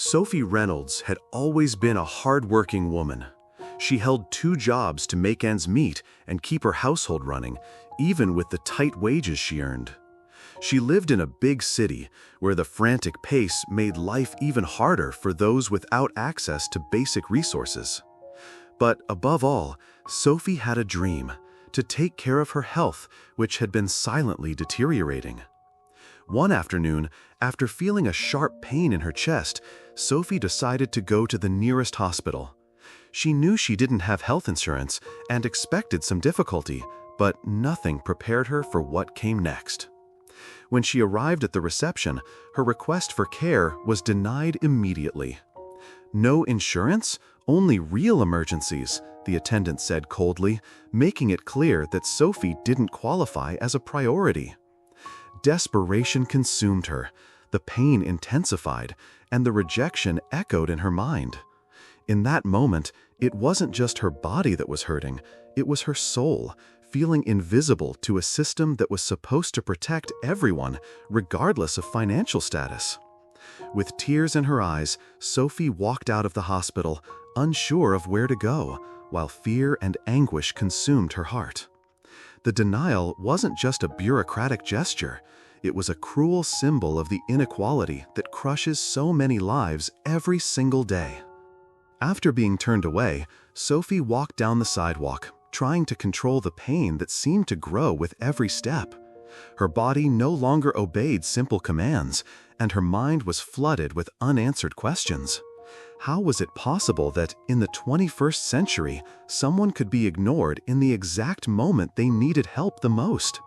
Sophie Reynolds had always been a hard-working woman. She held 2 jobs to make ends meet and keep her household running, even with the tight wages she earned. She lived in a big city where the frantic pace made life even harder for those without access to basic resources. But above all, Sophie had a dream: to take care of her health, which had been silently deteriorating. One afternoon, after feeling a sharp pain in her chest, Sophie decided to go to the nearest hospital. She knew she didn't have health insurance and expected some difficulty, but nothing prepared her for what came next. When she arrived at the reception, her request for care was denied immediately. "No insurance? Only real emergencies," the attendant said coldly, making it clear that Sophie didn't qualify as a priority. Desperation consumed her, the pain intensified, and the rejection echoed in her mind. In that moment, it wasn't just her body that was hurting, it was her soul, feeling invisible to a system that was supposed to protect everyone, regardless of financial status. With tears in her eyes, Sophie walked out of the hospital, unsure of where to go, while fear and anguish consumed her heart. The denial wasn't just a bureaucratic gesture. It was a cruel symbol of the inequality that crushes so many lives every single day. After being turned away, Sophie walked down the sidewalk, trying to control the pain that seemed to grow with every step. Her body no longer obeyed simple commands, and her mind was flooded with unanswered questions. How was it possible that, in the 21st century, someone could be ignored in the exact moment they needed help the most?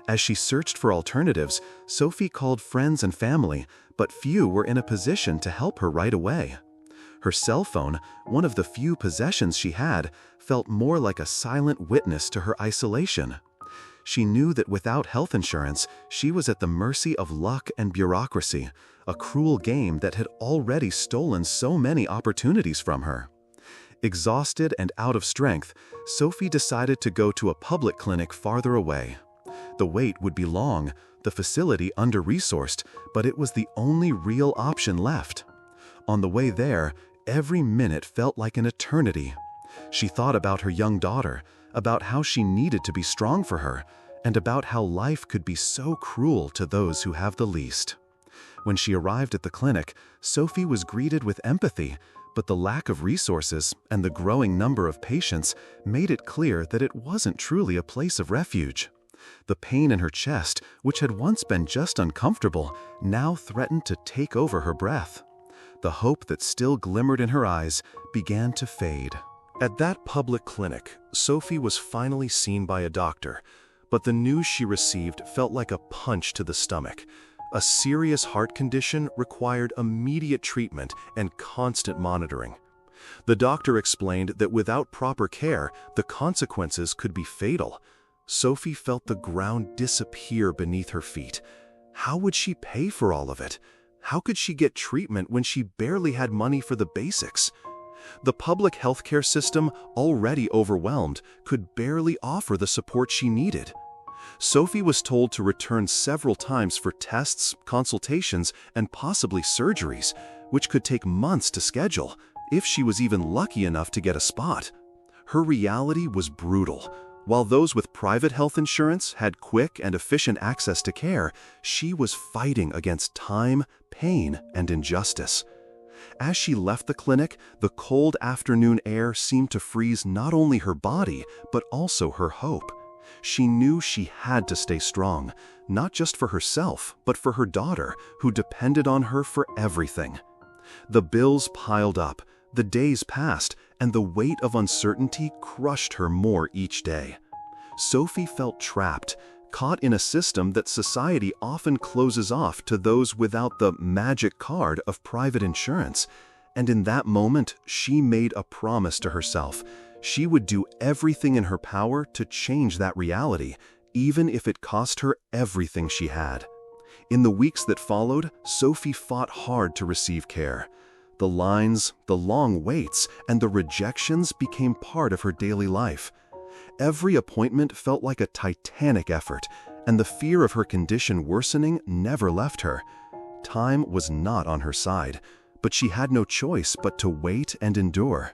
As she searched for alternatives, Sophie called friends and family, but few were in a position to help her right away. Her cell phone, one of the few possessions she had, felt more like a silent witness to her isolation. She knew that without health insurance, she was at the mercy of luck and bureaucracy, a cruel game that had already stolen so many opportunities from her. Exhausted and out of strength, Sophie decided to go to a public clinic farther away. The wait would be long, the facility under-resourced, but it was the only real option left. On the way there, every minute felt like an eternity. She thought about her young daughter, about how she needed to be strong for her, and about how life could be so cruel to those who have the least. When she arrived at the clinic, Sophie was greeted with empathy, but the lack of resources and the growing number of patients made it clear that it wasn't truly a place of refuge. The pain in her chest, which had once been just uncomfortable, now threatened to take over her breath. The hope that still glimmered in her eyes began to fade. At that public clinic, Sophie was finally seen by a doctor, but the news she received felt like a punch to the stomach. A serious heart condition required immediate treatment and constant monitoring. The doctor explained that without proper care, the consequences could be fatal. Sophie felt the ground disappear beneath her feet. How would she pay for all of it? How could she get treatment when she barely had money for the basics? The public healthcare system, already overwhelmed, could barely offer the support she needed. Sophie was told to return several times for tests, consultations, and possibly surgeries, which could take months to schedule, if she was even lucky enough to get a spot. Her reality was brutal. While those with private health insurance had quick and efficient access to care, she was fighting against time, pain, and injustice. As she left the clinic, the cold afternoon air seemed to freeze not only her body, but also her hope. She knew she had to stay strong, not just for herself, but for her daughter, who depended on her for everything. The bills piled up, the days passed, and the weight of uncertainty crushed her more each day. Sophie felt trapped, caught in a system that society often closes off to those without the magic card of private insurance. And in that moment, she made a promise to herself. She would do everything in her power to change that reality, even if it cost her everything she had. In the weeks that followed, Sophie fought hard to receive care. The lines, the long waits, and the rejections became part of her daily life. Every appointment felt like a titanic effort, and the fear of her condition worsening never left her. Time was not on her side, but she had no choice but to wait and endure.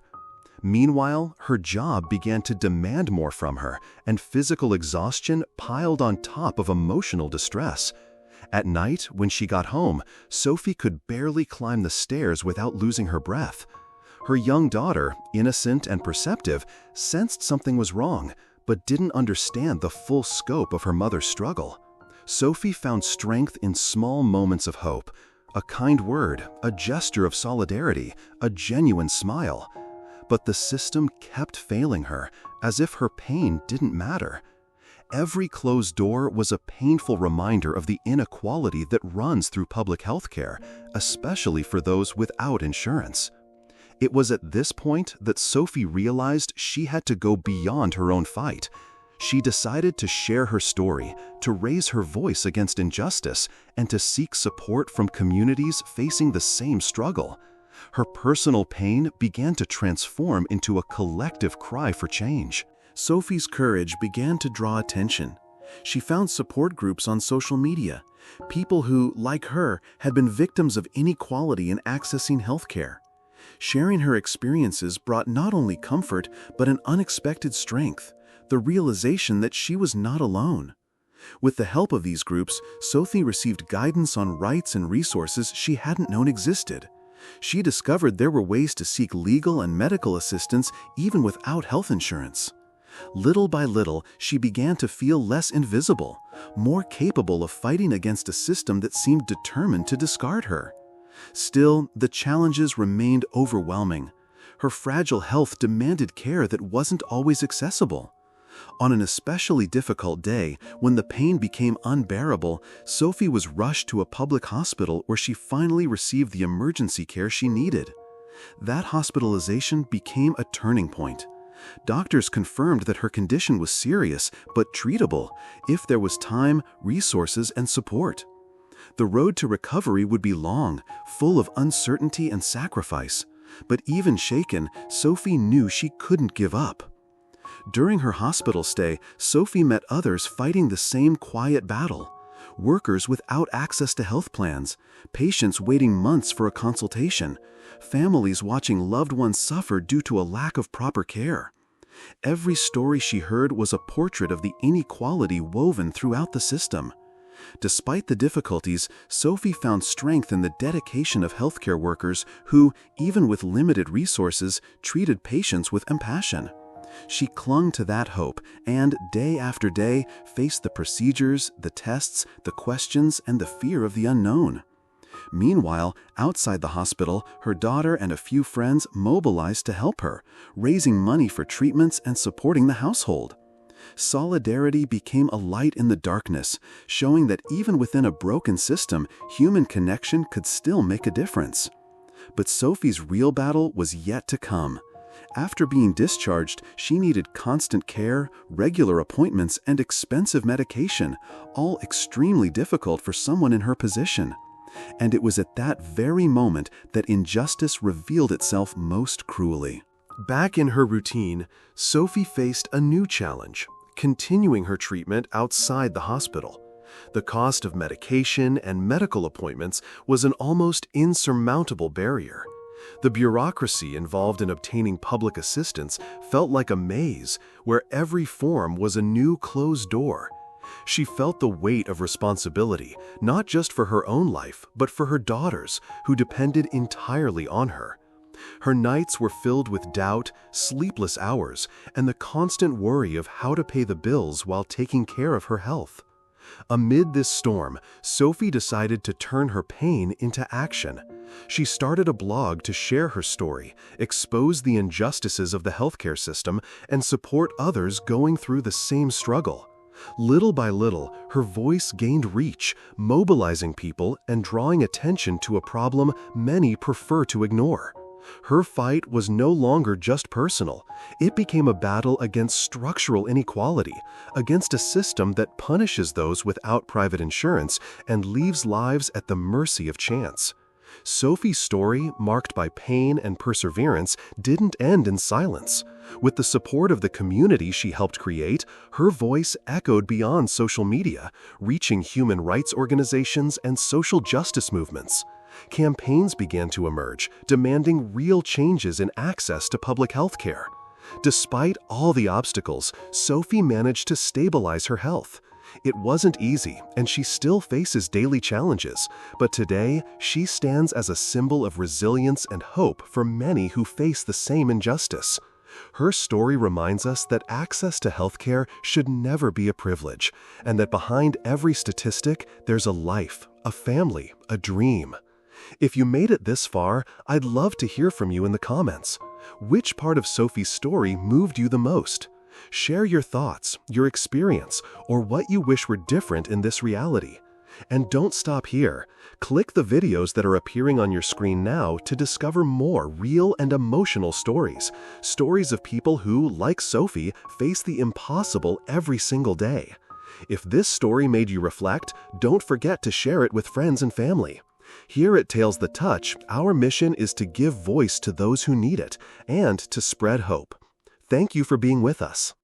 Meanwhile, her job began to demand more from her, and physical exhaustion piled on top of emotional distress. At night, when she got home, Sophie could barely climb the stairs without losing her breath. Her young daughter, innocent and perceptive, sensed something was wrong, but didn't understand the full scope of her mother's struggle. Sophie found strength in small moments of hope, a kind word, a gesture of solidarity, a genuine smile. But the system kept failing her, as if her pain didn't matter. Every closed door was a painful reminder of the inequality that runs through public health care, especially for those without insurance. It was at this point that Sophie realized she had to go beyond her own fight. She decided to share her story, to raise her voice against injustice, and to seek support from communities facing the same struggle. Her personal pain began to transform into a collective cry for change. Sophie's courage began to draw attention. She found support groups on social media, people who, like her, had been victims of inequality in accessing healthcare. Sharing her experiences brought not only comfort, but an unexpected strength, the realization that she was not alone. With the help of these groups, Sophie received guidance on rights and resources she hadn't known existed. She discovered there were ways to seek legal and medical assistance even without health insurance. Little by little, she began to feel less invisible, more capable of fighting against a system that seemed determined to discard her. Still, the challenges remained overwhelming. Her fragile health demanded care that wasn't always accessible. On an especially difficult day, when the pain became unbearable, Sophie was rushed to a public hospital where she finally received the emergency care she needed. That hospitalization became a turning point. Doctors confirmed that her condition was serious but treatable if there was time, resources, and support. The road to recovery would be long, full of uncertainty and sacrifice. But even shaken, Sophie knew she couldn't give up. During her hospital stay, Sophie met others fighting the same quiet battle. Workers without access to health plans, patients waiting months for a consultation, families watching loved ones suffer due to a lack of proper care. Every story she heard was a portrait of the inequality woven throughout the system. Despite the difficulties, Sophie found strength in the dedication of healthcare workers who, even with limited resources, treated patients with compassion. She clung to that hope and, day after day, faced the procedures, the tests, the questions, and the fear of the unknown. Meanwhile, outside the hospital, her daughter and a few friends mobilized to help her, raising money for treatments and supporting the household. Solidarity became a light in the darkness, showing that even within a broken system, human connection could still make a difference. But Sophie's real battle was yet to come. After being discharged, she needed constant care, regular appointments, and expensive medication, all extremely difficult for someone in her position. And it was at that very moment that injustice revealed itself most cruelly. Back in her routine, Sophie faced a new challenge, continuing her treatment outside the hospital. The cost of medication and medical appointments was an almost insurmountable barrier. The bureaucracy involved in obtaining public assistance felt like a maze where every form was a new closed door. She felt the weight of responsibility, not just for her own life, but for her daughters, who depended entirely on her. Her nights were filled with doubt, sleepless hours, and the constant worry of how to pay the bills while taking care of her health. Amid this storm, Sophie decided to turn her pain into action. She started a blog to share her story, expose the injustices of the healthcare system, and support others going through the same struggle. Little by little, her voice gained reach, mobilizing people and drawing attention to a problem many prefer to ignore. Her fight was no longer just personal. It became a battle against structural inequality, against a system that punishes those without private insurance and leaves lives at the mercy of chance. Sophie's story, marked by pain and perseverance, didn't end in silence. With the support of the community she helped create, her voice echoed beyond social media, reaching human rights organizations and social justice movements. Campaigns began to emerge, demanding real changes in access to public health care. Despite all the obstacles, Sophie managed to stabilize her health. It wasn't easy, and she still faces daily challenges, but today she stands as a symbol of resilience and hope for many who face the same injustice. Her story reminds us that access to healthcare should never be a privilege, and that behind every statistic, there's a life, a family, a dream. If you made it this far, I'd love to hear from you in the comments. Which part of Sophie's story moved you the most? Share your thoughts, your experience, or what you wish were different in this reality. And don't stop here. Click the videos that are appearing on your screen now to discover more real and emotional stories. Stories of people who, like Sophie, face the impossible every single day. If this story made you reflect, don't forget to share it with friends and family. Here at Tales That Touch, our mission is to give voice to those who need it and to spread hope. Thank you for being with us.